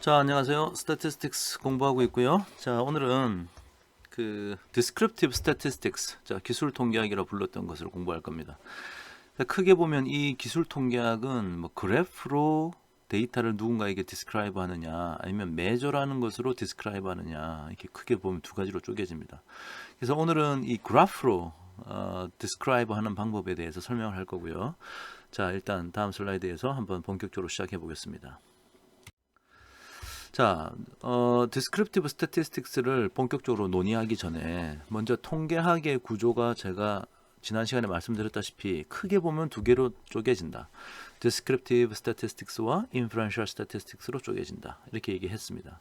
자, 안녕하세요. 스태티스틱스 공부하고 있고요. 자, 오늘은 그 descriptive statistics, 자, 기술 통계학이라 불렀던 것을 공부할 겁니다. 자, 크게 보면 이 기술 통계학은 뭐 그래프로 데이터를 누군가에게 describe 하느냐, 아니면 measure라는 것으로 describe 하느냐, 이렇게 크게 보면 두 가지로 쪼개집니다. 그래서 오늘은 이 그래프로 describe 하는 방법에 대해서 설명을 할 거고요. 자, 일단 다음 슬라이드에서 한번 본격적으로 시작해 보겠습니다. 자, descriptive statistics를 본격적으로 논의하기 전에 먼저 통계학의 구조가 제가 지난 시간에 말씀드렸다시피 크게 보면 두 개로 쪼개진다. descriptive statistics와 inferential statistics로 쪼개진다. 이렇게 얘기했습니다.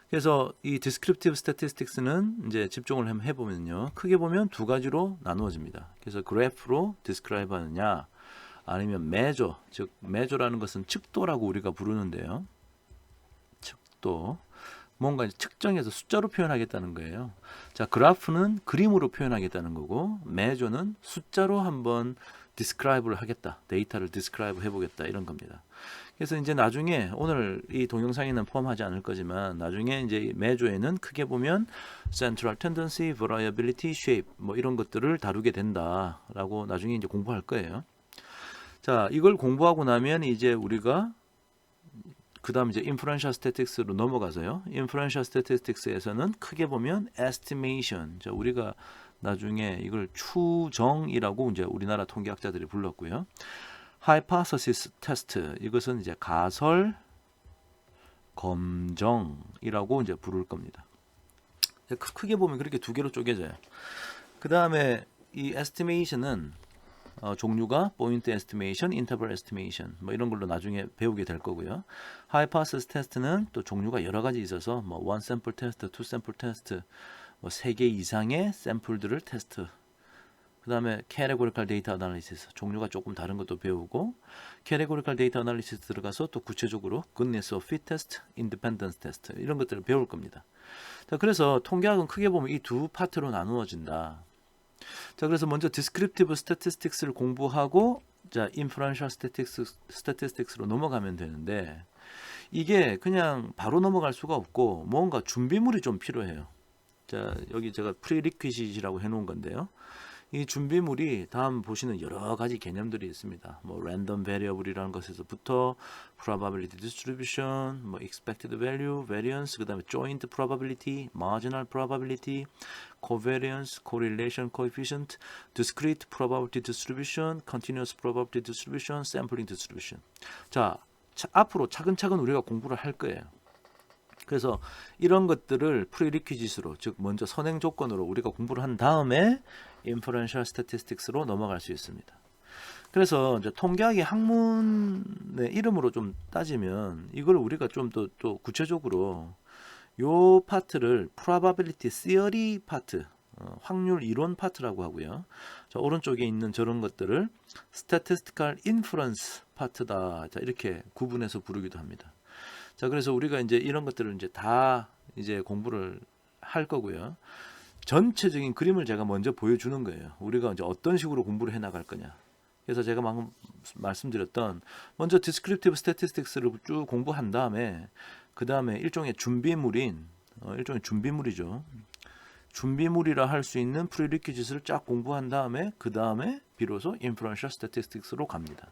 그래서 이 descriptive statistics는 이제 집중을 한번 해보면요. 크게 보면 두 가지로 나누어집니다. 그래서 그래프로 describe 하느냐, 아니면 measure, 즉 measure라는 것은 측도라고 우리가 부르는데요. 또 뭔가 측정해서 숫자로 표현하겠다는 거예요. 자, 그래프는 그림으로 표현하겠다는 거고, measure는 숫자로 한번 describe를 하겠다, 데이터를 describe 해보겠다, 이런 겁니다. 그래서 이제 나중에 오늘 이 동영상에는 포함하지 않을 거지만 나중에 이제 measure에는 크게 보면 central tendency, variability, shape 뭐 이런 것들을 다루게 된다라고 나중에 이제 공부할 거예요. 자, 이걸 공부하고 나면 이제 우리가 그 다음 이제 inferential statistics로 넘어가서요. inferential statistics에서는 크게 보면 estimation, 자, 우리가 나중에 이걸 추정이라고 이제 우리나라 통계학자들이 불렀고요. hypothesis test, 이것은 이제 가설 검정이라고 이제 부를 겁니다. 크게 보면 그렇게 두 개로 쪼개져요. 그 다음에 이 estimation은 종류가 포인트 에스티메이션, 인터벌 에스티메이션 뭐 이런 걸로 나중에 배우게 될 거고요. 하이파시스 테스트는 또 종류가 여러 가지 있어서 뭐 원 샘플 테스트, 투 샘플 테스트, 뭐 3개 이상의 샘플들을 테스트. 그다음에 categorical data analysis, 종류가 조금 다른 것도 배우고, categorical data analysis 들어가서 또 구체적으로 goodness of fit test, independence test 이런 것들을 배울 겁니다. 자, 그래서 통계학은 크게 보면 이 두 파트로 나누어진다. 자, 그래서 먼저 descriptive statistics를 공부하고, 자, inferential statistics로 넘어가면 되는데, 이게 그냥 바로 넘어갈 수가 없고 뭔가 준비물이 좀 필요해요. 자, 여기 제가 prerequisite이라고 해놓은 건데요. 이 준비물이 다음 보시는 여러 가지 개념들이 있습니다. 뭐 random variable이라는 것에서부터 probability distribution, 뭐 expected value, variance, 그다음에 joint probability, marginal probability, covariance, correlation coefficient, discrete probability distribution, continuous probability distribution, sampling distribution. 자, 앞으로 차근차근 우리가 공부를 할 거예요. 그래서 이런 것들을 프리리퀴짓으로, 즉 먼저 선행 조건으로 우리가 공부를 한 다음에 inferential statistics로 넘어갈 수 있습니다. 그래서 이제 통계학의 학문의 이름으로 좀 따지면 이걸 우리가 좀 더 구체적으로 요 파트를 probability theory 파트, 확률 이론 파트라고 하고요. 자, 오른쪽에 있는 저런 것들을 statistical inference 파트다. 자, 이렇게 구분해서 부르기도 합니다. 자, 그래서 우리가 이제 이런 것들을 이제 다 이제 공부를 할 거고요. 전체적인 그림을 제가 먼저 보여주는 거예요. 우리가 이제 어떤 식으로 공부를 해 나갈 거냐. 그래서 제가 방금 말씀드렸던 먼저 descriptive statistics를 쭉 공부한 다음에 그 다음에 일종의 준비물인 일종의 준비물이죠. 준비물이라 할 수 있는 prerequisite를 쫙 공부한 다음에 그 다음에 비로소 inferential statistics로 갑니다.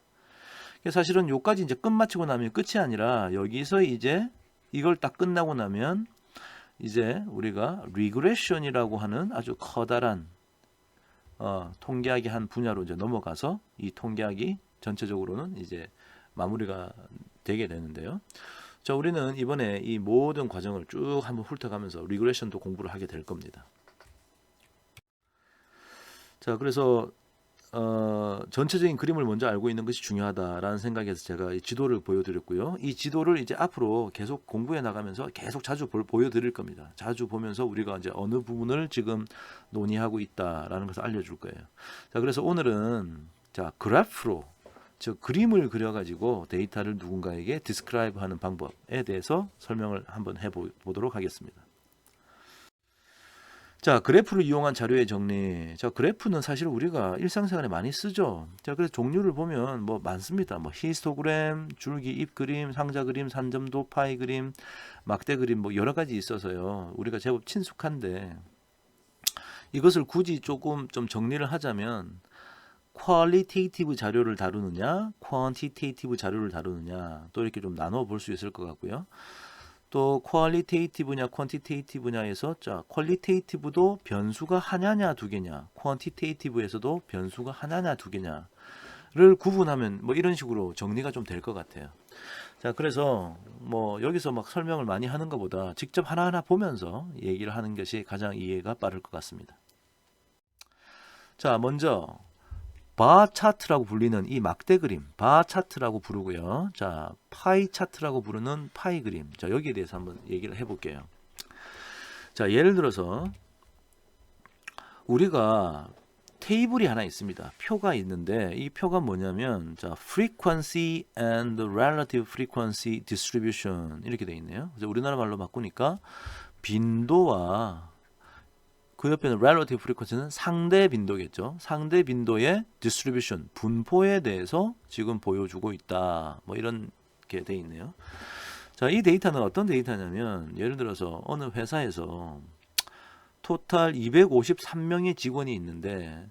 사실은 요까지 이제 끝마치고 나면 끝이 아니라 여기서 이제 이걸 딱 끝나고 나면 이제 우리가 regression이라고 하는 아주 커다란 통계학의 한 분야로 이제 넘어가서 이 통계학이 전체적으로는 이제 마무리가 되게 되는데요. 자, 우리는 이번에 이 모든 과정을 쭉 한번 훑어가면서 regression도 공부를 하게 될 겁니다. 자, 그래서 전체적인 그림을 먼저 알고 있는 것이 중요하다라는 생각에서 제가 이 지도를 보여드렸고요. 이 지도를 이제 앞으로 계속 공부해 나가면서 계속 자주 보여드릴 겁니다. 자주 보면서 우리가 이제 어느 부분을 지금 논의하고 있다라는 것을 알려줄 거예요. 자, 그래서 오늘은 자, 그래프로, 즉 그림을 그려가지고 데이터를 누군가에게 디스크라이브 하는 방법에 대해서 설명을 한번 해보도록 하겠습니다. 자, 그래프를 이용한 자료의 정리. 자, 그래프는 사실 우리가 일상생활에 많이 쓰죠. 자, 그래서 종류를 보면 뭐 많습니다. 뭐 히스토그램, 줄기, 잎 그림, 상자 그림, 산점도, 파이 그림, 막대 그림 뭐 여러 가지 있어서요. 우리가 제법 친숙한데 이것을 굳이 조금 좀 정리를 하자면 퀄리테이티브 자료를 다루느냐, 퀀티테이티브 자료를 다루느냐 또 이렇게 좀 나눠 볼 수 있을 것 같고요. 또 퀄리테이티브냐 퀀티테이티브냐에서 자 퀄리테이티브도 변수가 하나냐 두 개냐 퀀티테이티브에서도 변수가 하나냐 두 개냐를 구분하면 뭐 이런 식으로 정리가 좀 될 것 같아요. 자 그래서 뭐 여기서 막 설명을 많이 하는 것보다 직접 하나하나 보면서 얘기를 하는 것이 가장 이해가 빠를 것 같습니다. 자 먼저 바 차트라고 불리는 이 막대 그림, 바 차트라고 부르고요. 자, 파이 차트라고 부르는 파이 그림. 자, 여기에 대해서 한번 얘기를 해볼게요. 자, 예를 들어서 우리가 테이블이 하나 있습니다. 표가 있는데 이 표가 뭐냐면 자, frequency and relative frequency distribution 이렇게 돼 있네요. 그래서 우리나라 말로 바꾸니까 빈도와 그 옆에는 relative frequency는 상대 빈도겠죠. 상대 빈도의 distribution, 분포에 대해서 지금 보여주고 있다. 뭐 이렇게 돼 있네요. 자, 이 데이터는 어떤 데이터냐면 예를 들어서 어느 회사에서 토탈 253명의 직원이 있는데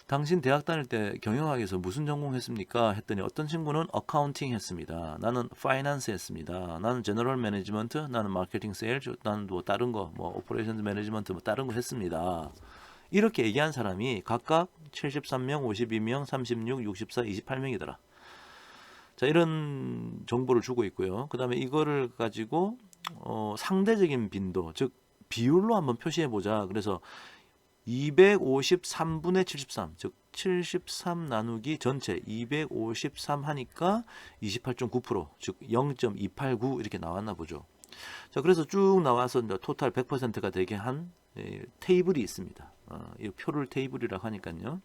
당신 대학 다닐 때 경영학에서 무슨 전공했습니까? 했더니 어떤 친구는 어카운팅 했습니다. 나는 파이낸스 했습니다. 나는 제너럴 매니지먼트, 나는 마케팅 세일즈, 나는 뭐 다른 거, 뭐 오퍼레이션스 매니지먼트 뭐 다른 거 했습니다. 이렇게 얘기한 사람이 각각 73명, 52명, 36, 64, 28명이더라. 자, 이런 정보를 주고 있고요. 그 다음에 이거를 가지고 상대적인 빈도, 즉 비율로 한번 표시해 보자. 그래서 253분의 73, 즉 73 나누기 전체 253 하니까 28.9%, 즉 0.289 이렇게 나왔나 보죠. 자, 그래서 쭉 나와서 이제 토탈 100%가 되게 한 테이블이 있습니다. 이 표를 테이블이라고 하니까요.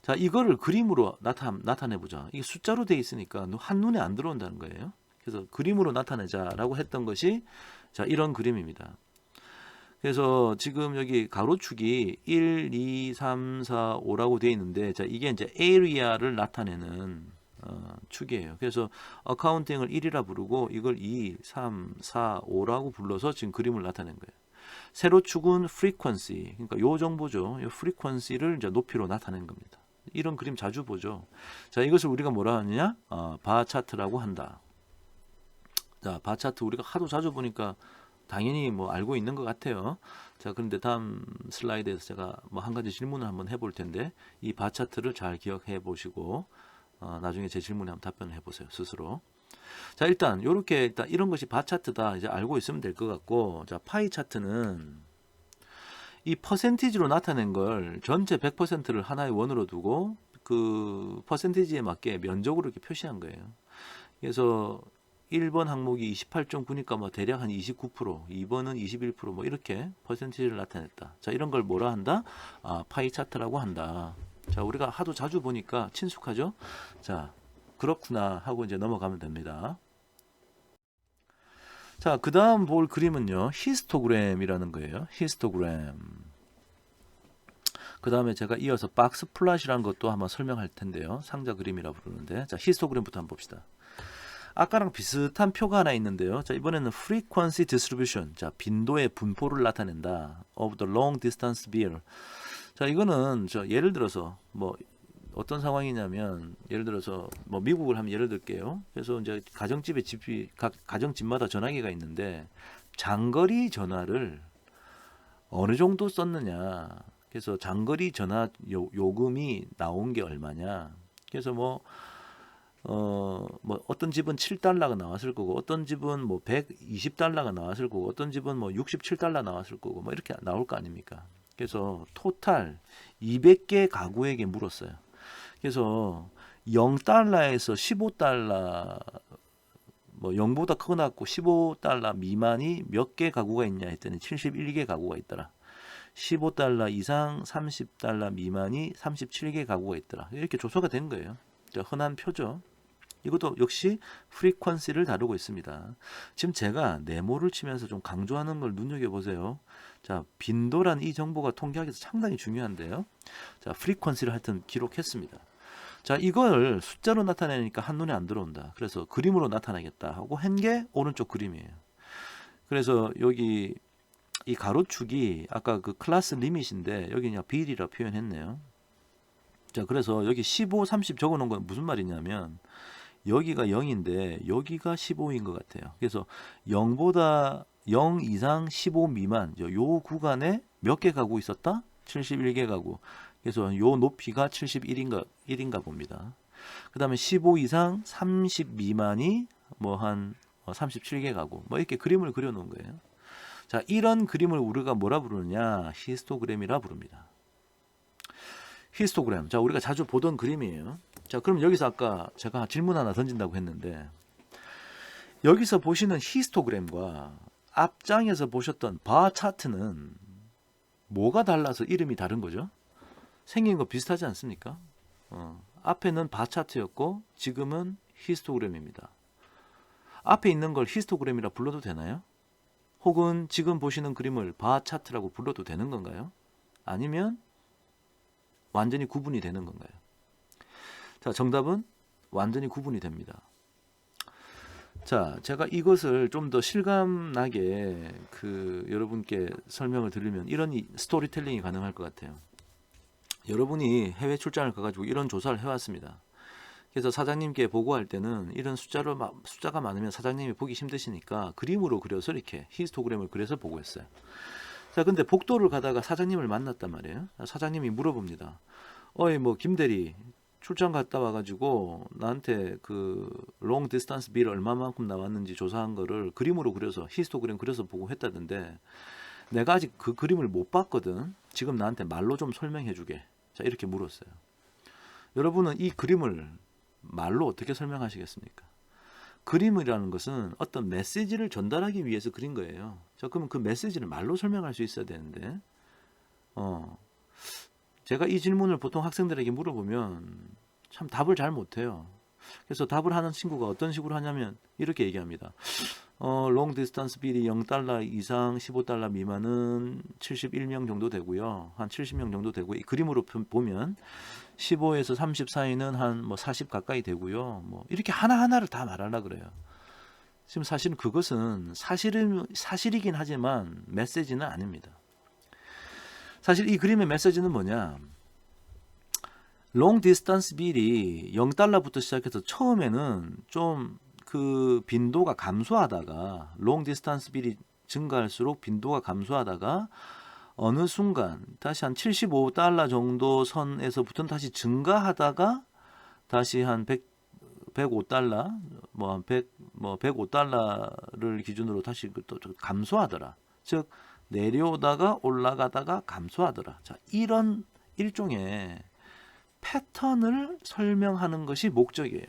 자, 이거를 그림으로 나타내 보자. 이게 숫자로 돼 있으니까 한눈에 안 들어온다는 거예요. 그래서 그림으로 나타내자라고 했던 것이 자, 이런 그림입니다. 그래서 지금 여기 가로축이 1, 2, 3, 4, 5라고 되어 있는데 자 이게 이제 area를 나타내는 축이에요. 그래서 어카운팅을 1이라 부르고 이걸 2, 3, 4, 5라고 불러서 지금 그림을 나타낸 거예요. 세로축은 frequency, 그러니까 요 정보죠. 이 frequency를 이제 높이로 나타낸 겁니다. 이런 그림 자주 보죠. 자 이것을 우리가 뭐라 하느냐? 바 차트라고 한다. 자, 바 차트 우리가 하도 자주 보니까 당연히 뭐 알고 있는 것 같아요. 자, 그런데 다음 슬라이드에서 제가 뭐 한 가지 질문을 한번 해볼 텐데 이 바 차트를 잘 기억해 보시고 나중에 제 질문에 한번 답변을 해보세요 스스로. 자, 일단 요렇게 일단 이런 것이 바 차트다 이제 알고 있으면 될 것 같고, 자 파이 차트는 이 퍼센티지로 나타낸 걸 전체 100%를 하나의 원으로 두고 그 퍼센티지에 맞게 면적으로 이렇게 표시한 거예요. 그래서 1번 항목이 28.9니까 뭐 대략 한 29%, 2번은 21%, 뭐 이렇게 퍼센티지를 나타냈다. 자, 이런 걸 뭐라 한다? 파이 차트라고 한다. 자, 우리가 하도 자주 보니까 친숙하죠? 자, 그렇구나 하고 이제 넘어가면 됩니다. 자, 그 다음 볼 그림은요, 히스토그램이라는 거예요. 히스토그램. 그 다음에 제가 이어서 박스 플랫이라는 것도 한번 설명할 텐데요. 상자 그림이라고 부르는데, 자, 히스토그램부터 한번 봅시다. 아까랑 비슷한 표가 하나 있는데요. 자, 이번에는 frequency distribution. 자, 빈도의 분포를 나타낸다. of the long distance bill. 자, 이거는 예를 들어서 뭐 어떤 상황이냐면 예를 들어서 뭐 미국을 한번 예를 들게요. 그래서 이제 가정집에 각 가정집마다 전화기가 있는데 장거리 전화를 어느 정도 썼느냐. 그래서 장거리 전화 요금이 나온 게 얼마냐. 그래서 뭐 어떤 집은 7달러가 나왔을 거고, 어떤 집은 뭐 120달러가 나왔을 거고, 어떤 집은 뭐 67달러 나왔을 거고, 뭐 이렇게 나올 거 아닙니까? 그래서 토탈 200개 가구에게 물었어요. 그래서 0달러에서 15달러, 뭐 0보다 크고 낮고 15달러 미만이 몇 개 가구가 있냐 했더니 71개 가구가 있더라. 15달러 이상 30달러 미만이 37개 가구가 있더라. 이렇게 조사가 된 거예요. 흔한 표죠. 이것도 역시 프리퀀시를 다루고 있습니다. 지금 제가 네모를 치면서 좀 강조하는 걸 눈여겨보세요. 자, 빈도란 이 정보가 통계학에서 상당히 중요한데요. 자, 프리퀀시를 하여튼 기록했습니다. 자, 이걸 숫자로 나타내니까 한눈에 안 들어온다. 그래서 그림으로 나타내겠다 하고 한 게 오른쪽 그림이에요. 그래서 여기 이 가로축이 아까 그 클래스 리밋인데 여기 그냥 빌이라 표현했네요. 자, 그래서 여기 15, 30 적어 놓은 건 무슨 말이냐면 여기가 0인데 여기가 15인 것 같아요. 그래서 0보다 0 이상 15 미만 요 구간에 몇 개 가구 있었다? 71개 가구. 그래서 요 높이가 71인가 봅니다. 그 다음에 15 이상 30 미만이 뭐 한 37개 가구. 뭐 이렇게 그림을 그려 놓은 거예요. 자, 이런 그림을 우리가 뭐라 부르느냐? 히스토그램이라 부릅니다. 히스토그램. 자, 우리가 자주 보던 그림이에요. 자, 그럼 여기서 아까 제가 질문 하나 던진다고 했는데 여기서 보시는 히스토그램과 앞장에서 보셨던 바 차트는 뭐가 달라서 이름이 다른 거죠? 생긴 거 비슷하지 않습니까? 앞에는 바 차트였고 지금은 히스토그램입니다. 앞에 있는 걸 히스토그램이라 불러도 되나요? 혹은 지금 보시는 그림을 바 차트라고 불러도 되는 건가요? 아니면 완전히 구분이 되는 건가요? 자, 정답은 완전히 구분이 됩니다. 자, 제가 이것을 좀 더 실감나게 여러분께 설명을 드리면 이런 스토리텔링이 가능할 것 같아요. 여러분이 해외 출장을 가가지고 이런 조사를 해왔습니다. 그래서 사장님께 보고할 때는 이런 숫자가 많으면 사장님이 보기 힘드시니까 그림으로 그려서 이렇게 히스토그램을 그려서 보고했어요. 자, 근데 복도를 가다가 사장님을 만났단 말이에요. 사장님이 물어봅니다. 어이, 뭐 김대리 출장 갔다 와가지고 나한테 그 롱 디스턴스 빌 얼마만큼 나왔는지 조사한 거를 그림으로 그려서 히스토그램 그려서 보고 했다던데 내가 아직 그 그림을 못 봤거든. 지금 나한테 말로 좀 설명해 주게. 자, 이렇게 물었어요. 여러분은 이 그림을 말로 어떻게 설명하시겠습니까? 그림이라는 것은 어떤 메시지를 전달하기 위해서 그린 거예요. 자, 그러면 그 메시지를 말로 설명할 수 있어야 되는데 제가 이 질문을 보통 학생들에게 물어보면 참 답을 잘 못해요. 그래서 답을 하는 친구가 어떤 식으로 하냐면 이렇게 얘기합니다. 롱 디스턴스 빌이 0달러 이상 15달러 미만은 71명 정도 되고요. 한 70명 정도 되고 이 그림으로 보면 15에서 30 사이는 한 뭐 40 가까이 되고요. 뭐 이렇게 하나하나를 다 말하려 그래요. 지금 사실은 그것은 사실이긴 하지만 메시지는 아닙니다. 사실 이 그림의 메시지는 뭐냐? 롱 디스턴스 빌이 0달러부터 시작해서 처음에는 좀 그 빈도가 감소하다가 롱 디스턴스 빌이 증가할수록 빈도가 감소하다가 어느 순간 다시 한 75달러 정도 선에서부터는 다시 증가하다가 다시 한 105달러 뭐 105달러를 기준으로 다시 또 감소하더라. 즉 내려오다가 올라가다가 감소하더라. 자, 이런 일종의 패턴을 설명하는 것이 목적이에요.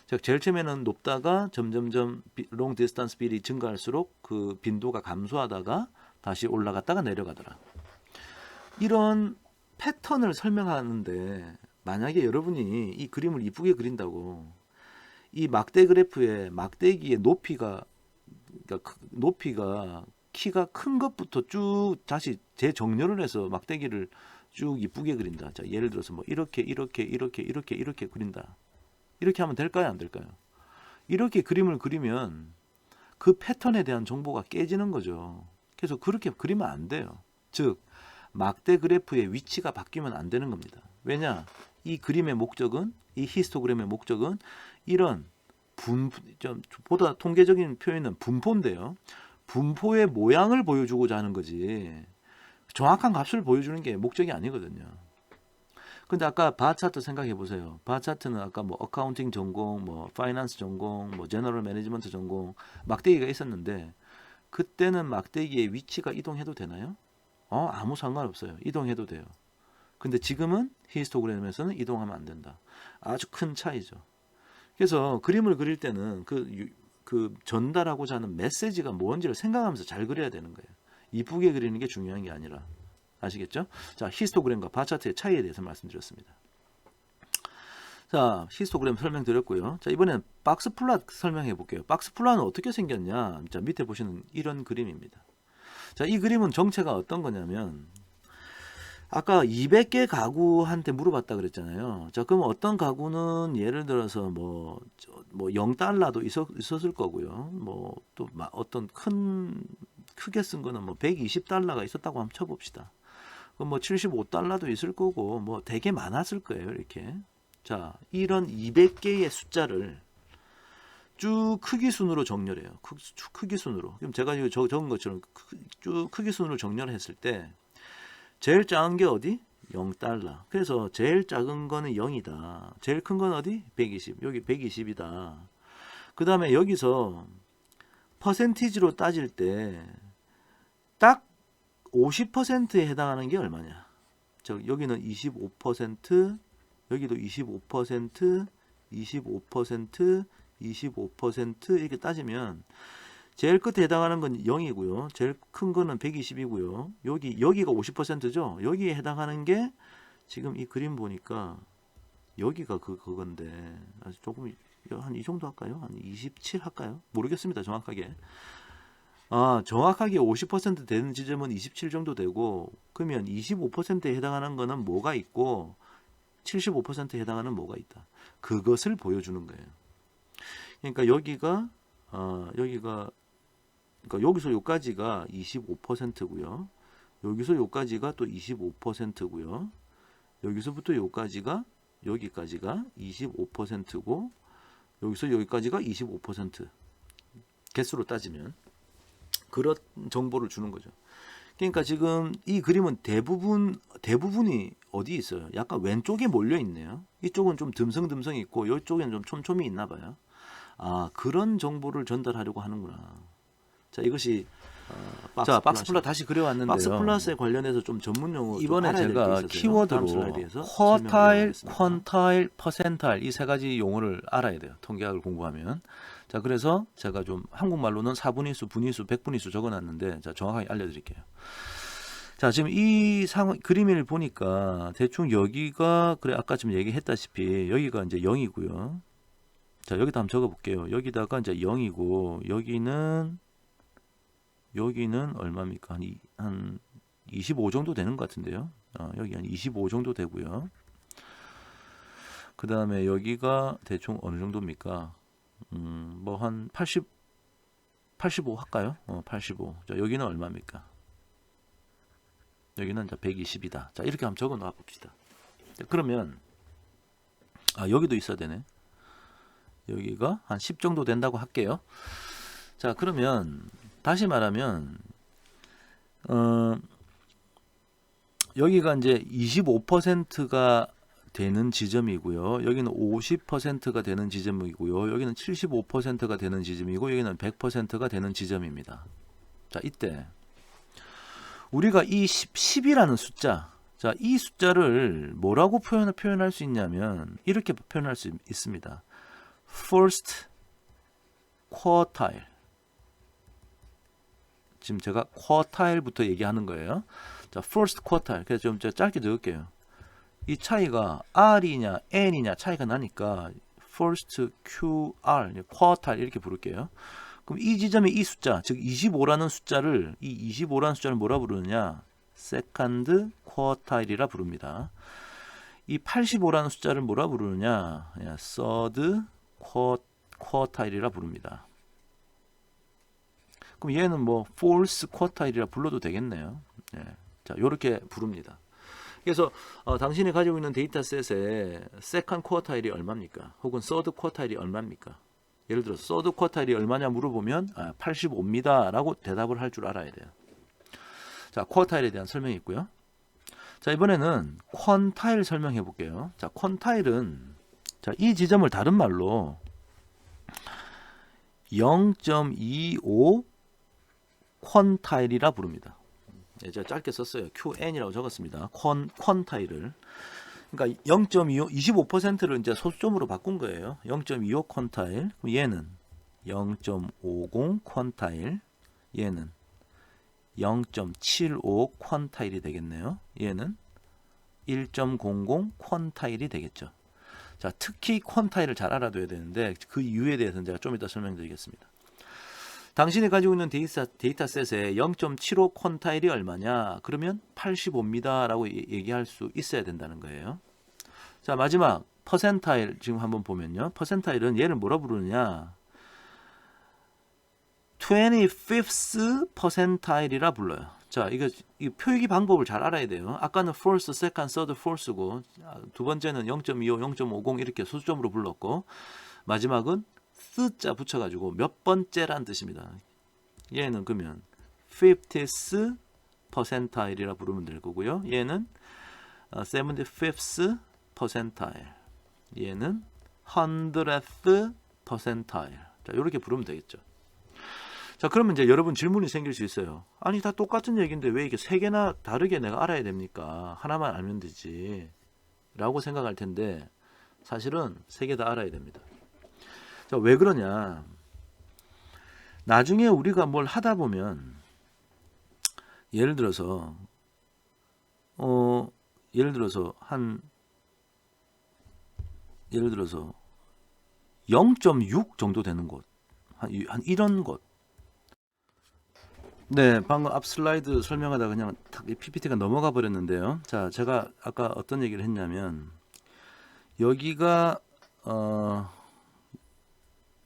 즉 제일 처음에는 높다가 점점점 롱 디스턴스 빌이 증가할수록 그 빈도가 감소하다가 다시 올라갔다가 내려가더라. 이런 패턴을 설명하는데 만약에 여러분이 이 그림을 이쁘게 그린다고 이 막대 그래프의 막대기의 높이가 키가 큰 것부터 쭉 다시 재정렬을 해서 막대기를 쭉 이쁘게 그린다. 자, 예를 들어서 뭐 이렇게 그린다. 이렇게 하면 될까요? 안 될까요? 이렇게 그림을 그리면 그 패턴에 대한 정보가 깨지는 거죠. 그래서 그렇게 그리면 안 돼요. 즉 막대 그래프의 위치가 바뀌면 안 되는 겁니다. 왜냐? 이 그림의 목적은 이 히스토그램의 목적은 이런 보다 통계적인 표현은 분포인데요. 분포의 모양을 보여주고자 하는 거지 정확한 값을 보여주는 게 목적이 아니거든요. 근데 아까 바 차트 생각해 보세요. 바 차트는 아까 뭐 어카운팅 전공, 뭐 파이낸스 전공, 뭐 제너럴 매니지먼트 전공 막대기가 있었는데 그때는 막대기의 위치가 이동해도 되나요? 아무 상관없어요. 이동해도 돼요. 근데 지금은 히스토그램에서는 이동하면 안 된다. 아주 큰 차이죠. 그래서 그림을 그릴 때는 그 전달하고자 하는 메시지가 뭔지를 생각하면서 잘 그려야 되는 거예요. 이쁘게 그리는 게 중요한 게 아니라. 아시겠죠? 자, 히스토그램과 바 차트의 차이에 대해서 말씀드렸습니다. 자, 히스토그램 설명드렸고요. 자, 이번엔 박스 플롯 설명해 볼게요. 박스 플롯은 어떻게 생겼냐? 자, 밑에 보시는 이런 그림입니다. 자, 이 그림은 정체가 어떤 거냐면 아까 200개 가구한테 물어봤다 그랬잖아요. 자, 그럼 어떤 가구는 예를 들어서 뭐 0달러도 있었을 거고요. 뭐 또 어떤 크게 쓴 거는 뭐 120달러가 있었다고 한번 쳐봅시다. 그럼 뭐 75달러도 있을 거고 뭐 되게 많았을 거예요. 이렇게. 자, 이런 200개의 숫자를 쭉 크기 순으로 정렬해요. 크기 순으로. 그럼 제가 이거 적은 것처럼 쭉 크기 순으로 정렬했을 때 제일 작은 게 어디? 0달러. 그래서 제일 작은 거는 0이다. 제일 큰 건 어디? 120. 여기 120이다. 그 다음에 여기서 퍼센티지로 따질 때 딱 50%에 해당하는 게 얼마냐? 여기는 25%, 여기도 25%, 25%, 25% 이렇게 따지면 제일 끝에 해당하는 건 0이고요. 제일 큰 거는 120이고요. 여기가 50%죠. 여기에 해당하는 게 지금 이 그림 보니까 여기가 그건데 조금 한 이 정도 할까요? 한 27 할까요? 모르겠습니다. 정확하게. 정확하게 50% 되는 지점은 27 정도 되고 그러면 25%에 해당하는 거는 뭐가 있고 75%에 해당하는 뭐가 있다. 그것을 보여주는 거예요. 그러니까 여기가 그러니까 여기서 여기까지가 25%고요. 여기서 여기까지가 또 25%고요. 여기서부터 여기까지가 25%고 여기서 여기까지가 25% 개수로 따지면 그런 정보를 주는 거죠. 그러니까 지금 이 그림은 대부분이 어디 있어요? 약간 왼쪽에 몰려 있네요. 이쪽은 좀 듬성듬성 있고 이쪽에는 좀 촘촘히 있나 봐요. 그런 정보를 전달하려고 하는구나. 자, 이것이 박스 플롯 다시 그려왔는데요. 박스 플롯에 관련해서 좀 전문 용어 이번에 제가 키워드로 쿼타일, 퀀타일, 퍼센타일 이 세 가지 용어를 알아야 돼요. 통계학을 공부하면. 자, 그래서 제가 좀 한국말로는 4분위수, 분위수, 백분위수 적어놨는데 자, 정확하게 알려드릴게요. 자, 지금 이 그림을 보니까 대충 여기가 그래 아까 좀 얘기했다시피 여기가 이제 0이고요. 자, 여기다 한번 적어볼게요. 여기다가 이제 0이고 여기는 얼마입니까? 한 25 정도 되는 것 같은데요. 여기 한 25 정도 되고요. 그 다음에 여기가 대충 어느 정도입니까? 뭐 한 85 할까요? 85. 자, 여기는 얼마입니까? 여기는 120이다. 자, 이렇게 한번 적어 놔 봅시다. 그러면 여기도 있어야 되네. 여기가 한 10 정도 된다고 할게요. 자, 그러면 다시 말하면 여기가 이제 25%가 되는 지점이고요. 여기는 50%가 되는 지점이고요. 여기는 75%가 되는 지점이고 여기는 100%가 되는 지점입니다. 자, 이때 우리가 이 10이라는 숫자, 자, 이 숫자를 뭐라고 표현할 수 있냐면 이렇게 표현할 수 있습니다. First quartile. 지금 제가 쿼타일부터 얘기하는 거예요. 자, first quartile. 그래서 좀 짧게 적을게요. 이 차이가 R이냐 N이냐 차이가 나니까 first QR, quartile 이렇게 부를게요. 그럼 이 지점의 이 숫자, 즉 25라는 숫자를 뭐라 부르느냐? second quartile이라 부릅니다. 이 85라는 숫자를 뭐라 부르느냐? third quartile이라 부릅니다. 그럼 얘는 뭐 false quartile이라 불러도 되겠네요. 자, 요렇게 부릅니다. 그래서 당신이 가지고 있는 데이터셋에 second quartile이 얼마입니까? 혹은 third quartile이 얼마입니까? 예를 들어서 third quartile이 얼마냐 물어보면 85입니다 라고 대답을 할 줄 알아야 돼요. 자, 쿼타일에 대한 설명이 있고요. 자, 이번에는 퀀타일 설명해 볼게요. 자, 퀀타일은 이 지점을 다른 말로 0.25 퀀타일이라 부릅니다. 제가 짧게 썼어요. QN이라고 적었습니다. 퀀타일을. 그러니까 0.25, 25%를 이제 소수점으로 바꾼 거예요. 0.25 퀀타일. 그럼 얘는 0.50 퀀타일. 얘는 0.75 퀀타일이 되겠네요. 얘는 1.00 퀀타일이 되겠죠. 자, 특히 퀀타일을 잘 알아둬야 되는데 그 이유에 대해서는 제가 좀 이따 설명드리겠습니다. 당신이 가지고 있는 데이터셋의 0.75 퀀타일이 얼마냐? 그러면 85입니다. 라고 얘기할 수 있어야 된다는 거예요. 자, 마지막 퍼센타일 지금 한번 보면요. 퍼센타일은 얘를 뭐라 부르느냐? 25th 퍼센타일이라 불러요. 자, 이 표기 방법을 잘 알아야 돼요. 아까는 first, second, third, fourth고 두 번째는 0.25, 0.50 이렇게 소수점으로 불렀고 마지막은 스자 붙여가지고 몇 번째란 뜻입니다. 얘는 그러면 50th 퍼센타일이라 부르면 될 거고요. 얘는 75th 퍼센타일. 얘는 100th 퍼센타일. 자, 이렇게 부르면 되겠죠. 자, 그러면 이제 여러분 질문이 생길 수 있어요. 아니, 다 똑같은 얘기인데 왜 이렇게 세 개나 다르게 내가 알아야 됩니까? 하나만 알면 되지. 라고 생각할 텐데 사실은 세 개 다 알아야 됩니다. 자, 왜 그러냐? 나중에 우리가 뭘 하다 보면 예를 들어서 0.6 정도 되는 곳, 한 이런 곳. 네, 방금 앞 슬라이드 설명하다 그냥 PPT가 넘어가 버렸는데요. 자, 제가 아까 어떤 얘기를 했냐면 여기가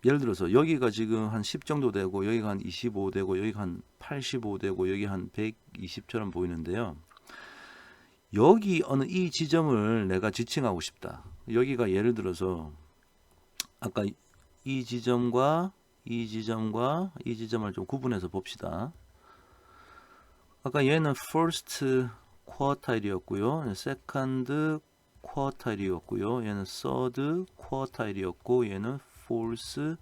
예를 들어서 여기가 지금 한 10 정도 되고 여기가 한 25 되고 여기가 한 85 되고 여기 한 120처럼 보이는데요. 여기 어느 이 지점을 내가 지칭하고 싶다. 여기가 예를 들어서 아까 이 지점과 이 지점과 이 지점을 좀 구분해서 봅시다. 아까 얘는 first quartile이었고요. second quartile이었고요. 얘는 third quartile이었고 얘는 fourth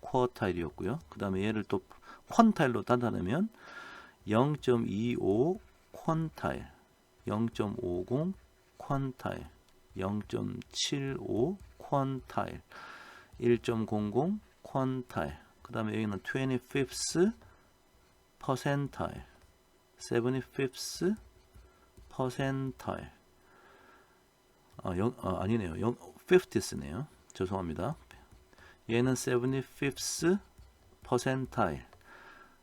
quartile이었고요. 그 다음에 얘를 또 퀀타일로 나타내면 0.25 퀀타일, 0.50 퀀타일, 0.75 퀀타일, 1.00 퀀타일. 그 다음에 여기는 25th 퍼센타일, 75th 퍼센타일. 아니네요. 50th네요. 죄송합니다. 얘는 75th 퍼센타일,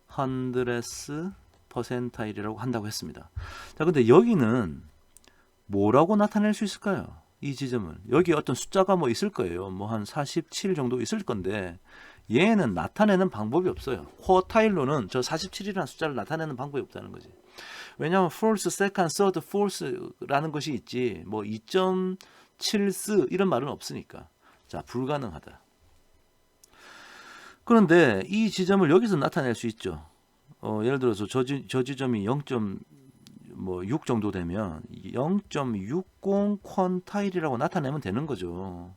100th 퍼센타일이라고 한다고 했습니다. 자, 근데 여기는 뭐라고 나타낼 수 있을까요? 이 지점을. 여기 어떤 숫자가 뭐 있을 거예요. 뭐 한 47 정도 있을 건데 얘는 나타내는 방법이 없어요. 쿼타일로는 저 47이라는 숫자를 나타내는 방법이 없다는 거지. 왜냐하면 first, second, third, fourth라는 것이 있지 뭐 2.7스 이런 말은 없으니까. 자, 불가능하다. 그런데 이 지점을 여기서 나타낼 수 있죠. 예를 들어서 저 지점이 0.6 정도 되면 0.60 퀀타일이라고 나타내면 되는 거죠.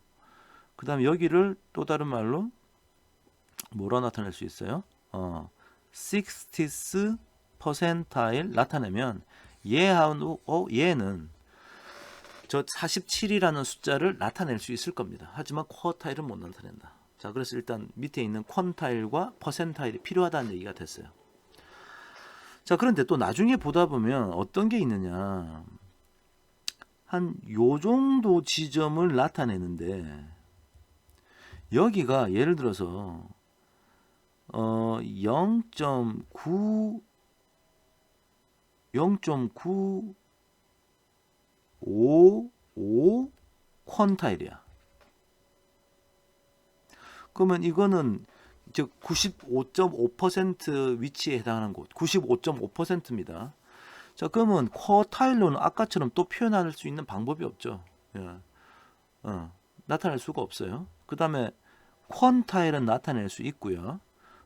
그 다음에 여기를 또 다른 말로 뭐라 나타낼 수 있어요? 60th 퍼센타일 나타내면 얘는 저 47이라는 숫자를 나타낼 수 있을 겁니다. 하지만 쿼타일은 못 나타낸다. 자, 그래서 일단 밑에 있는 퀀타일과 퍼센타일이 필요하다는 얘기가 됐어요. 자, 그런데 또 나중에 보다 보면 어떤 게 있느냐, 한 요 정도 지점을 나타내는데 여기가 예를 들어서 0.95 퀀타일이야. 그러면 이거는 즉 95.5% 위치에 해당하는 곳, 95.5%입니다. 자, 그러면 쿼타일로는 아까처럼 또 표현할 수 있는 방법이 없죠. 예. 나타낼 수가 없어요. 그 다음에 퀀타일은 나타낼 수 있고요.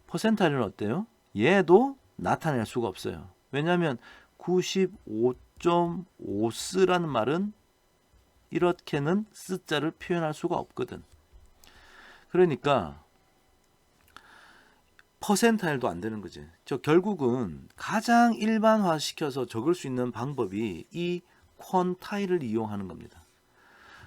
퍼센타일은 어때요? 얘도 나타낼 수가 없어요. 왜냐하면 95.5스라는 말은 이렇게는 스자를 표현할 수가 없거든. 그러니까 퍼센타일도 안 되는 거지. 결국은 가장 일반화시켜서 적을 수 있는 방법이 이 퀀타일을 이용하는 겁니다.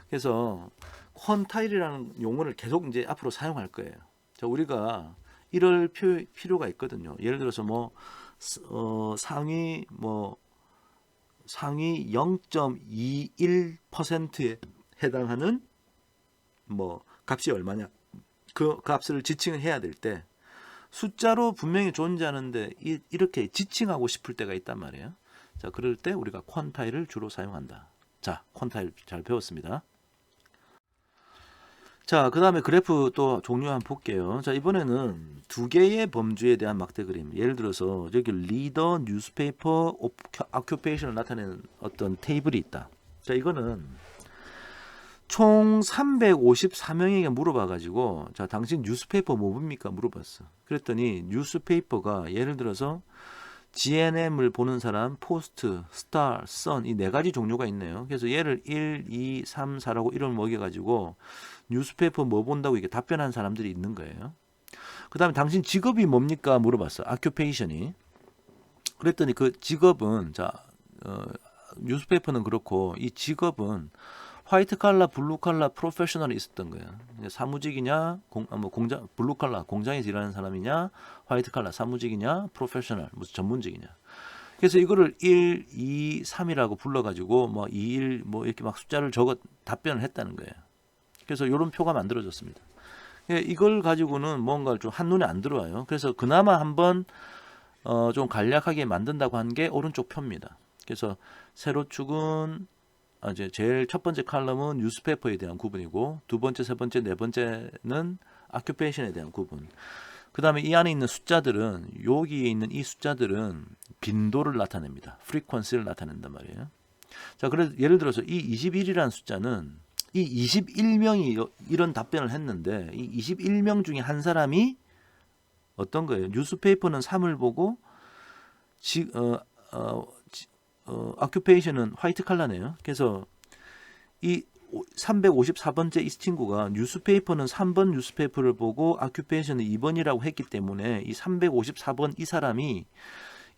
그래서 퀀타일이라는 용어를 계속 이제 앞으로 사용할 거예요. 우리가 이럴 필요가 있거든요. 예를 들어서 상위 0.21%에 해당하는 뭐 값이 얼마냐 그 값을 지칭을 해야 될 때 숫자로 분명히 존재하는데 이렇게 지칭하고 싶을 때가 있단 말이에요. 자, 그럴 때 우리가 퀀타일을 주로 사용한다. 자, 퀀타일 잘 배웠습니다. 자, 그 다음에 그래프 또 종류 한번 볼게요. 자, 이번에는 두 개의 범주에 대한 막대 그림. 예를 들어서 여기 리더, 뉴스페이퍼, 오큐페이션을 나타내는 어떤 테이블이 있다. 자, 이거는 총 354명에게 물어봐가지고, 자, 당신 뉴스페이퍼 뭐 봅니까? 물어봤어. 그랬더니 뉴스페이퍼가 예를 들어서 GNM을 보는 사람, 포스트, 스타, 선 이 네 가지 종류가 있네요. 그래서 얘를 1, 2, 3, 4라고 이름을 먹여가지고 뉴스페이퍼 뭐 본다고 이게 답변한 사람들이 있는 거예요. 그 다음에 당신 직업이 뭡니까? 물어봤어. 오큐페이션이. 그랬더니 그 직업은 자 뉴스페이퍼는 그렇고 이 직업은 화이트 칼라, 블루 칼라, 프로페셔널이 있었던 거예요. 사무직이냐, 공장, 블루 칼라, 공장에서 일하는 사람이냐, 화이트 칼라, 사무직이냐, 프로페셔널, 무슨 전문직이냐. 그래서 이거를 1, 2, 3이라고 불러가지고 뭐 2, 1, 뭐 이렇게 막 숫자를 적어 답변을 했다는 거예요. 그래서 이런 표가 만들어졌습니다. 이걸 가지고는 뭔가 좀 한눈에 안 들어와요. 그래서 그나마 한번 좀 간략하게 만든다고 한 게 오른쪽 표입니다. 그래서 세로축은 이제 제일 첫 번째 칼럼은 뉴스페이퍼에 대한 구분이고 두 번째, 세 번째, 네 번째는 오큐페이션에 대한 구분. 그 다음에 이 안에 있는 숫자들은 여기에 있는 이 숫자들은 빈도를 나타냅니다. 프리퀀시를 나타낸단 말이에요. 자, 그래서 예를 들어서 이 21이라는 숫자는 이 21명이 이런 답변을 했는데 이 21명 중에 한 사람이 어떤 거예요? 뉴스페이퍼는 3을 보고 오큐페이션은 화이트 칼라네요. 그래서 이 354번째 이 친구가 뉴스페이퍼는 3번 뉴스페이퍼를 보고 오큐페이션은 2번이라고 했기 때문에 이 354번 이 사람이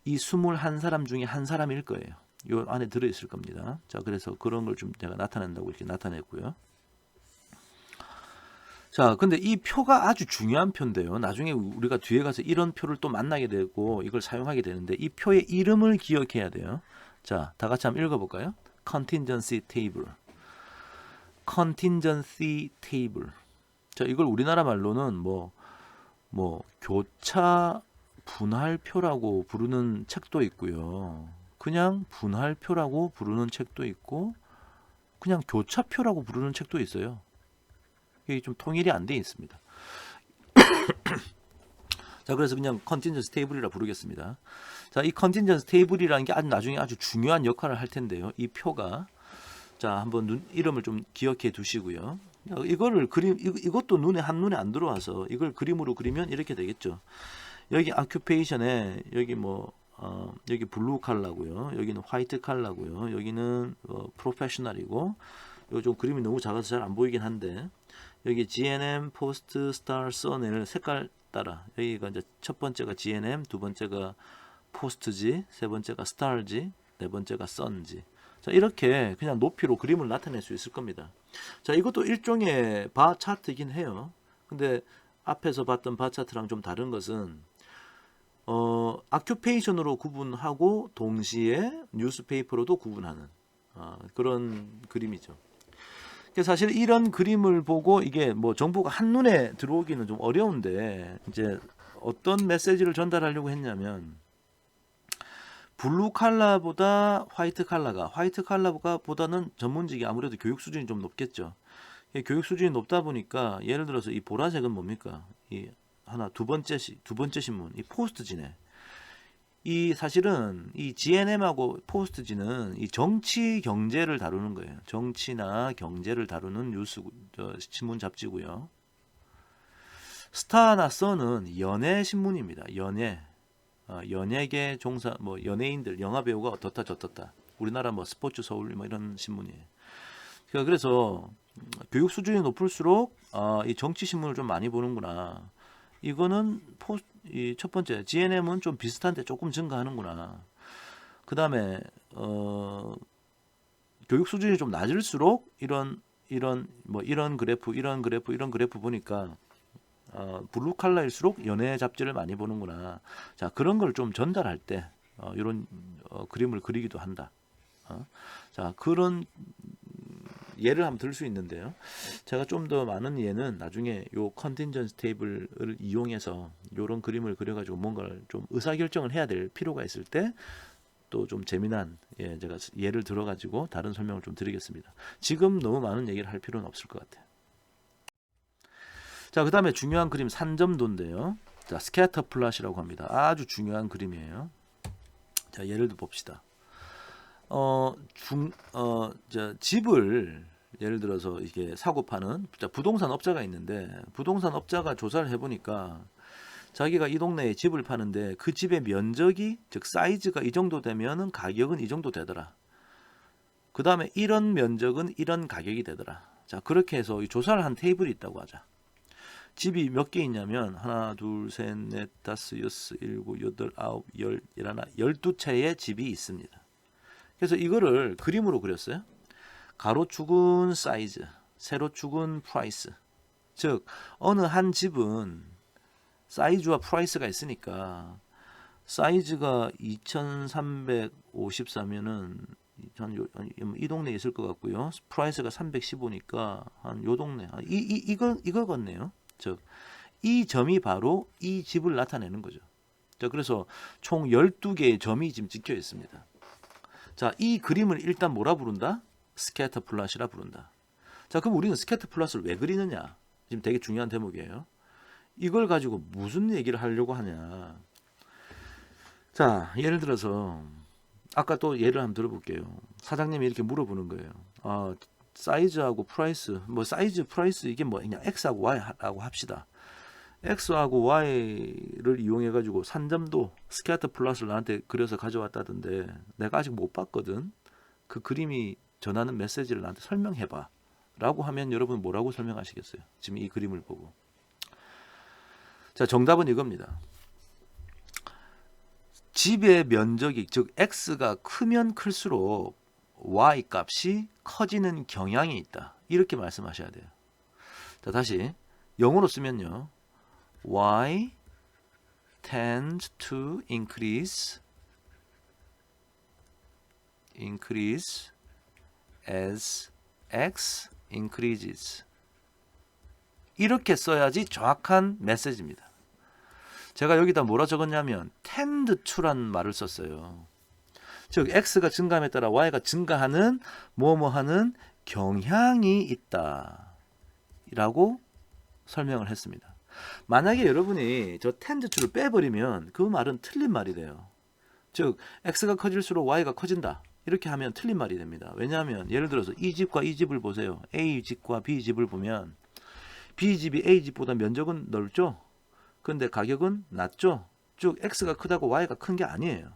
이 21사람 중에 한 사람일 거예요. 요 안에 들어있을 겁니다. 자, 그래서 그런 걸 좀 제가 나타낸다고 이렇게 나타냈고요. 자, 근데 이 표가 아주 중요한 표인데요. 나중에 우리가 뒤에 가서 이런 표를 또 만나게 되고 이걸 사용하게 되는데 이 표의 이름을 기억해야 돼요. 자, 다 같이 한번 읽어볼까요? Contingency table. Contingency table. 자, 이걸 우리나라 말로는 뭐 교차 분할표라고 부르는 책도 있고요. 그냥 분할표라고 부르는 책도 있고 그냥 교차표라고 부르는 책도 있어요. 이게 좀 통일이 안 돼 있습니다. 자, 그래서 그냥 컨틴전스 테이블이라 부르겠습니다. 자, 이 컨틴전스 테이블이라는 게 나중에 아주 중요한 역할을 할 텐데요. 이 표가 자, 한번 이름을 좀 기억해 두시고요. 이거를 이것도 한눈에 안 들어와서 이걸 그림으로 그리면 이렇게 되겠죠. 여기 오큐페이션에 여기 여기 블루 칼라고요. 여기는 화이트 칼라고요. 여기는 프로페셔널이고 이거 좀 그림이 너무 작아서 잘 안 보이긴 한데 여기 GNM, 포스트, 스타, 선을 색깔 따라 여기가 이제 첫 번째가 GNM, 두 번째가 포스트지, 세 번째가 스타지, 네 번째가 선지. 자, 이렇게 그냥 높이로 그림을 나타낼 수 있을 겁니다. 자, 이것도 일종의 바 차트이긴 해요. 근데 앞에서 봤던 바 차트랑 좀 다른 것은 오큐페이션으로 구분하고 동시에 뉴스페이퍼로도 구분하는 그런 그림이죠. 사실 이런 그림을 보고 이게 뭐 정보가 한눈에 들어오기는 좀 어려운데 이제 어떤 메시지를 전달하려고 했냐면 블루 칼라보다 화이트 칼라보다는 전문직이 아무래도 교육 수준이 좀 높겠죠. 교육 수준이 높다 보니까 예를 들어서 이 보라색은 뭡니까? 이 두 번째 신문 이 포스트지네. 이 사실은 이 GNM하고 포스트지는 이 정치 경제를 다루는 거예요. 정치나 경제를 다루는 신문 잡지고요. 스타나 선은 연예 신문입니다. 연예계 종사 연예인들 영화 배우가 어떻다 저떻다. 우리나라 스포츠 서울 이런 신문이에요. 그래서 교육 수준이 높을수록 이 정치 신문을 좀 많이 보는구나. 이거는 이 첫 번째 GNM은 좀 비슷한데 조금 증가하는구나. 그 다음에 교육 수준이 좀 낮을수록 이런 그래프 보니까 블루 칼라일수록 연예 잡지를 많이 보는구나. 자, 그런 걸 좀 전달할 때 이런 그림을 그리기도 한다. 자, 그런 예를 한번 들 수 있는데요. 제가 좀 더 많은 예는 나중에 요 컨틴전스 테이블을 이용해서 요런 그림을 그려가지고 뭔가를 좀 의사결정을 해야 될 필요가 있을 때 또 좀 재미난 제가 예를 들어가지고 다른 설명을 좀 드리겠습니다. 지금 너무 많은 얘기를 할 필요는 없을 것 같아요. 자, 그 다음에 중요한 그림 산점도인데요. 자, 스캐터 플롯이라고 합니다. 아주 중요한 그림이에요. 자, 예를 들어 봅시다. 집을 예를 들어서 이게 사고 파는 부동산 업자가 있는데 부동산 업자가 조사를 해보니까 자기가 이 동네에 집을 파는데 그 집의 면적이 즉 사이즈가 이 정도 되면은 가격은 이 정도 되더라. 그 다음에 이런 면적은 이런 가격이 되더라. 자, 그렇게 해서 이 조사를 한 테이블이 있다고 하자. 집이 몇 개 있냐면 하나, 둘, 셋, 넷, 다섯, 여섯, 일곱, 여덟, 아홉, 열, 열하나, 12채의 집이 있습니다. 그래서 이거를 그림으로 그렸어요. 가로축은 사이즈, 세로축은 프라이스. 즉 어느 한 집은 사이즈와 프라이스가 있으니까 사이즈가 2354면은 이 동네에 있을 것 같고요. 프라이스가 315니까 한 요 동네 이거겠네요. 즉 이 점이 바로 이 집을 나타내는 거죠. 자, 그래서 총 12개의 점이 지금 찍혀 있습니다. 자, 이 그림을 일단 뭐라 부른다? 스캐터 플롯이라 부른다. 자, 그럼 우리는 스캐터 플롯을 왜 그리느냐? 지금 되게 중요한 대목이에요. 이걸 가지고 무슨 얘기를 하려고 하냐? 자, 예를 들어서 아까 또 예를 한번 들어볼게요. 사장님이 이렇게 물어보는 거예요. 사이즈하고 프라이스, 뭐 사이즈, 프라이스 이게 뭐냐? X하고 Y라고 합시다. X하고 Y를 이용해 가지고 산점도 스캐터 플롯을 나한테 그려서 가져왔다던데 내가 아직 못 봤거든. 그 그림이 전하는 메시지를 나한테 설명해봐 라고 하면 여러분 뭐라고 설명하시겠어요? 지금 이 그림을 보고. 자, 정답은 이겁니다. 집의 면적이 즉 X가 크면 클수록 Y 값이 커지는 경향이 있다. 이렇게 말씀하셔야 돼요. 자, 다시 영어로 쓰면요. Y tends to increase as X increases. 이렇게 써야지 정확한 메시지입니다. 제가 여기다 뭐라 적었냐면 tend to란 말을 썼어요. 즉 X가 증가함에 따라 Y가 증가하는 뭐뭐하는 경향이 있다 라고 설명을 했습니다. 만약에 여러분이 저 tend to를 빼버리면 그 말은 틀린 말이 돼요. 즉 X가 커질수록 Y가 커진다 이렇게 하면 틀린 말이 됩니다. 왜냐하면 예를 들어서 이 집과 이 집을 보세요. A 집과 B 집을 보면 B 집이 A 집보다 면적은 넓죠. 근데 가격은 낮죠. 즉 X가 크다고 Y가 큰 게 아니에요.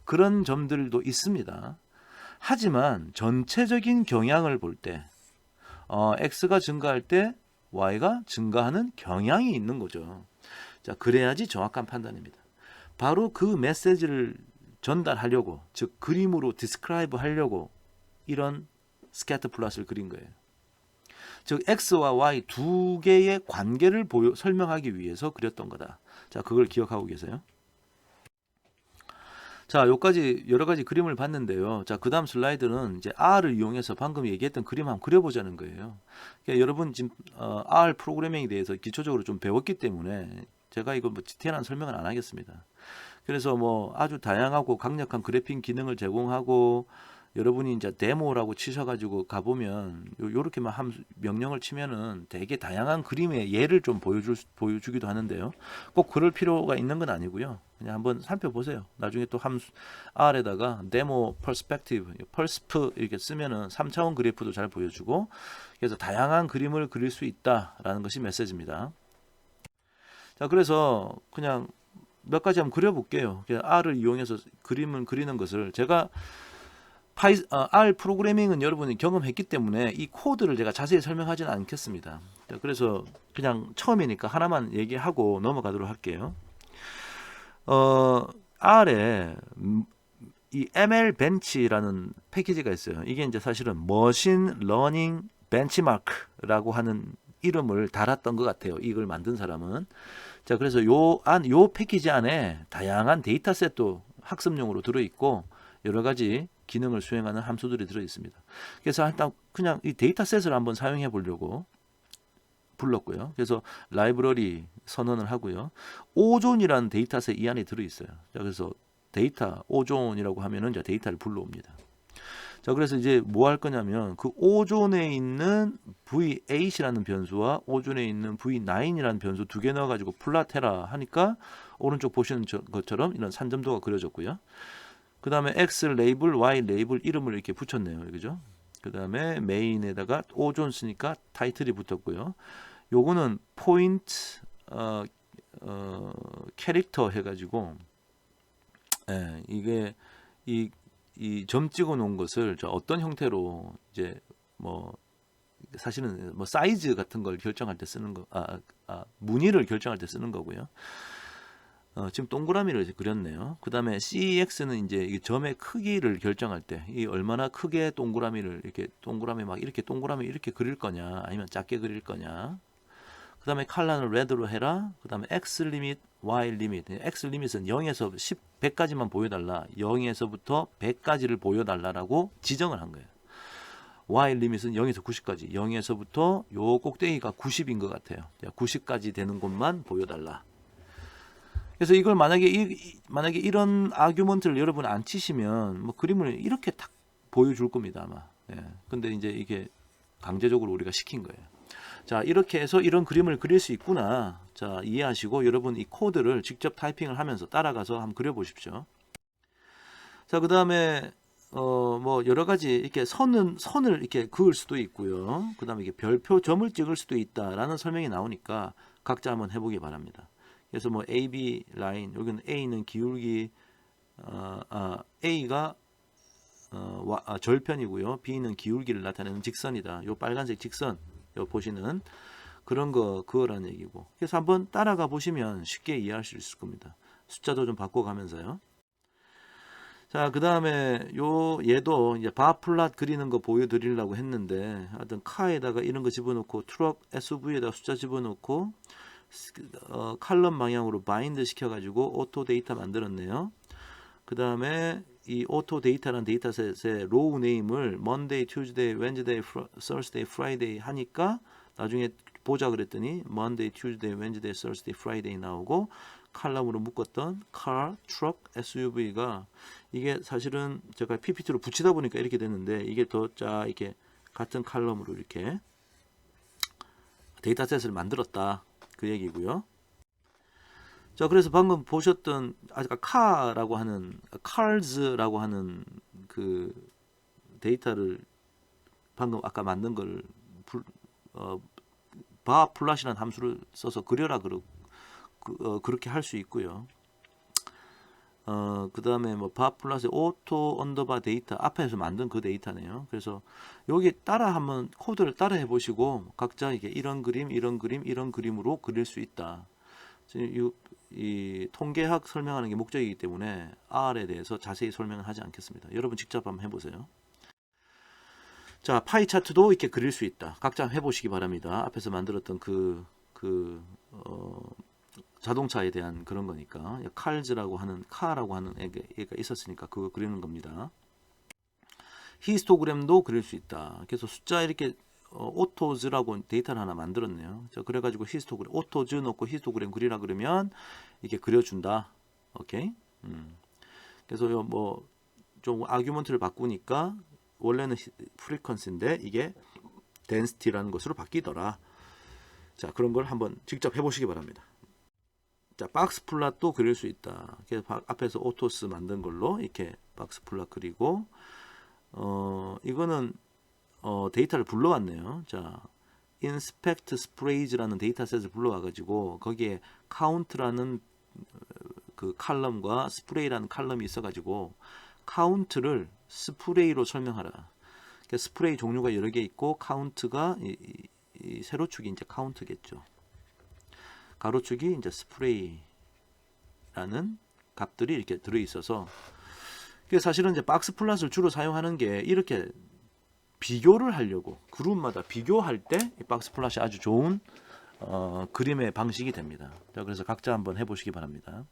그런 점들도 있습니다. 하지만 전체적인 경향을 볼 때 X가 증가할 때 Y가 증가하는 경향이 있는 거죠. 자, 그래야지 정확한 판단입니다. 바로 그 메시지를 전달하려고, 즉 그림으로 디스크라이브 하려고 이런 스캐터 플롯을 그린 거예요. 즉 X와 Y 두 개의 관계를 설명하기 위해서 그렸던 거다. 자, 그걸 기억하고 계세요? 자, 여기까지 여러 가지 그림을 봤는데요. 자, 그 다음 슬라이드는 이제 R을 이용해서 방금 얘기했던 그림 한번 그려보자는 거예요. 그러니까 여러분 지금 R 프로그래밍에 대해서 기초적으로 좀 배웠기 때문에 제가 이거 뭐 디테일한 설명은 안 하겠습니다. 그래서 뭐 아주 다양하고 강력한 그래픽 기능을 제공하고 여러분이 이제 데모라고 치셔가지고 가보면 요렇게만 명령을 치면은 되게 다양한 그림의 예를 좀 보여주기도 하는데요. 꼭 그럴 필요가 있는 건 아니고요. 그냥 한번 살펴보세요. 나중에 또 함수 R에다가 데모 퍼스펙티브, 펄스프 이렇게 쓰면은 3차원 그래프도 잘 보여주고 그래서 다양한 그림을 그릴 수 있다라는 것이 메시지입니다. 자, 그래서 그냥 몇 가지 한번 그려볼게요. R을 이용해서 그림을 그리는 것을 제가 R 프로그래밍은 여러분이 경험했기 때문에 이 코드를 제가 자세히 설명하지는 않겠습니다. 그래서 그냥 처음이니까 하나만 얘기하고 넘어가도록 할게요. R에 이 ML 벤치라는 패키지가 있어요. 이게 이제 사실은 머신 러닝 벤치마크라고 하는 이름을 달았던 것 같아요. 이걸 만든 사람은. 자, 그래서 요 패키지 안에 다양한 데이터셋도 학습용으로 들어있고 여러 가지 기능을 수행하는 함수들이 들어 있습니다. 그래서 일단 그냥 이 데이터셋을 한번 사용해 보려고 불렀고요. 그래서 라이브러리 선언을 하고요. 오존이라는 데이터셋 이 안에 들어 있어요. 자, 그래서 데이터 오존이라고 하면은 이제 데이터를 불러옵니다. 자, 그래서 이제 뭐 할 거냐면 그 오존에 있는 V8이라는 변수와 오존에 있는 V9이라는 변수 두 개 넣어가지고 플롯해라 하니까 오른쪽 보시는 것처럼 이런 산점도가 그려졌고요. 그 다음에 X 레이블, Y 레이블 이름을 이렇게 붙였네요. 그죠? 그 다음에 메인에다가 오존 쓰니까 타이틀이 붙었고요. 요거는 포인트 캐릭터 해가지고 이게 이 점 찍어 놓은 것을 어떤 형태로 이제 뭐 사실은 뭐 사이즈 같은 걸 결정할 때 쓰는 거, 무늬를 결정할 때 쓰는 거고요. 지금 동그라미를 이제 그렸네요. 그 다음에 CEX는 이제 이 점의 크기를 결정할 때, 이 얼마나 크게 동그라미를 이렇게 동그라미 막 이렇게 동그라미 이렇게 그릴 거냐, 아니면 작게 그릴 거냐. 그 다음에 컬러는 레드로 해라. 그 다음에 X 리밋, Y 리밋. X 리밋은 0에서 100까지만 보여달라. 0에서부터 100까지를 보여달라라고 지정을 한 거예요. Y 리밋은 0에서 90까지. 0에서부터 요 꼭대기가 90인 것 같아요. 90까지 되는 곳만 보여달라. 그래서 이걸 만약에 이런 아규먼트를 여러분 안 치시면 뭐 그림을 이렇게 딱 보여줄 겁니다 아마. 근데 이제 이게 강제적으로 우리가 시킨 거예요. 자, 이렇게 해서 이런 그림을 그릴 수 있구나. 자, 이해하시고 여러분 이 코드를 직접 타이핑을 하면서 따라가서 한번 그려 보십시오. 자, 그 다음에 뭐 여러 가지 이렇게 선을 이렇게 그을 수도 있고요. 그 다음에 이게 별표 점을 찍을 수도 있다라는 설명이 나오니까 각자 한번 해보기 바랍니다. 그래서 뭐 AB 라인, 여기는 A는 기울기, A가 절편이고요. B는 기울기를 나타내는 직선이다. 요 빨간색 직선, 요 보시는 그런 거 그거라는 얘기고. 그래서 한번 따라가 보시면 쉽게 이해할 수 있을 겁니다. 숫자도 좀 바꿔가면서요. 자, 그 다음에 얘도 이제 바 플랫 그리는 거 보여드리려고 했는데, 하여튼 카에다가 이런 거 집어넣고 트럭 SUV에다 숫자 집어넣고 칼럼 방향으로 바인드 시켜가지고 오토 데이터 만들었네요. 그 다음에 이 오토 데이터라는 데이터셋의 로우 네임을 Monday, Tuesday, Wednesday, Thursday, Friday 하니까 나중에 보자 그랬더니 Monday, Tuesday, Wednesday, Thursday, Friday 나오고 칼럼으로 묶었던 car, truck, SUV가 이게 사실은 제가 PPT로 붙이다 보니까 이렇게 됐는데 이게 더 이렇게 같은 칼럼으로 이렇게 데이터셋을 만들었다 그 얘기고요. 자, 그래서 방금 보셨던 아까 카라고 하는 cars라고 하는 그 데이터를 방금 아까 만든 걸 바 플롯이라는 함수를 써서 그려라 그렇게 할 수 있고요. 그 다음에 뭐 바 플롯의 오토 언더바 데이터 앞에서 만든 그 데이터네요. 그래서 여기 따라 한번 코드를 따라 해보시고 각자 이게 이런 그림, 이런 그림, 이런 그림으로 그릴 수 있다. 이 통계학 설명하는 게 목적이기 때문에 R에 대해서 자세히 설명을 하지 않겠습니다. 여러분 직접 한번 해보세요. 자, 파이 차트도 이렇게 그릴 수 있다. 각자 해보시기 바랍니다. 앞에서 만들었던 자동차에 대한 그런 거니까 칼즈라고 하는 카라고 하는 애가 있었으니까 그거 그리는 겁니다. 히스토그램도 그릴 수 있다. 그래서 숫자 이렇게 오토즈라고 데이터를 하나 만들었네요. 자, 그래가지고 히스토그램 오토즈 넣고 히스토그램 그리라 그러면 이렇게 그려준다. 오케이. 그래서 뭐 좀 아규먼트를 바꾸니까 원래는 프리퀀시인데 이게 덴시티라는 것으로 바뀌더라. 자, 그런 걸 한번 직접 해보시기 바랍니다. 자, 박스 플롯도 그릴 수 있다. 그래서 앞에서 오토스 만든 걸로 이렇게 박스 플롯 그리고 이거는 데이터를 불러왔네요. 자, inspect sprays라는 데이터셋을 불러와가지고 거기에 count라는 그 칼럼과 spray라는 칼럼이 있어가지고 count를 스프레이로 설명하라. 그러니까 스프레이 종류가 여러 개 있고 count가 이 세로축이 이제 count겠죠. 가로축이 이제 스프레이라는 값들이 이렇게 들어 있어서 사실은 이제 박스 플롯을 주로 사용하는 게 이렇게 비교를 하려고 그룹마다 비교할 때 이 박스 플롯이 아주 좋은 그림의 방식이 됩니다. 자, 그래서 각자 한번 해보시기 바랍니다.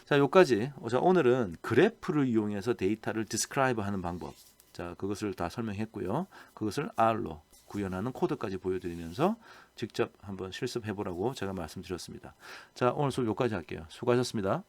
자, 요까지. 자, 오늘은 그래프를 이용해서 데이터를 디스크라이브 하는 방법. 자, 그것을 다 설명했고요. 그것을 R로 구현하는 코드까지 보여드리면서 직접 한번 실습해 보라고 제가 말씀드렸습니다. 자, 오늘 수업 여기까지 할게요. 수고하셨습니다.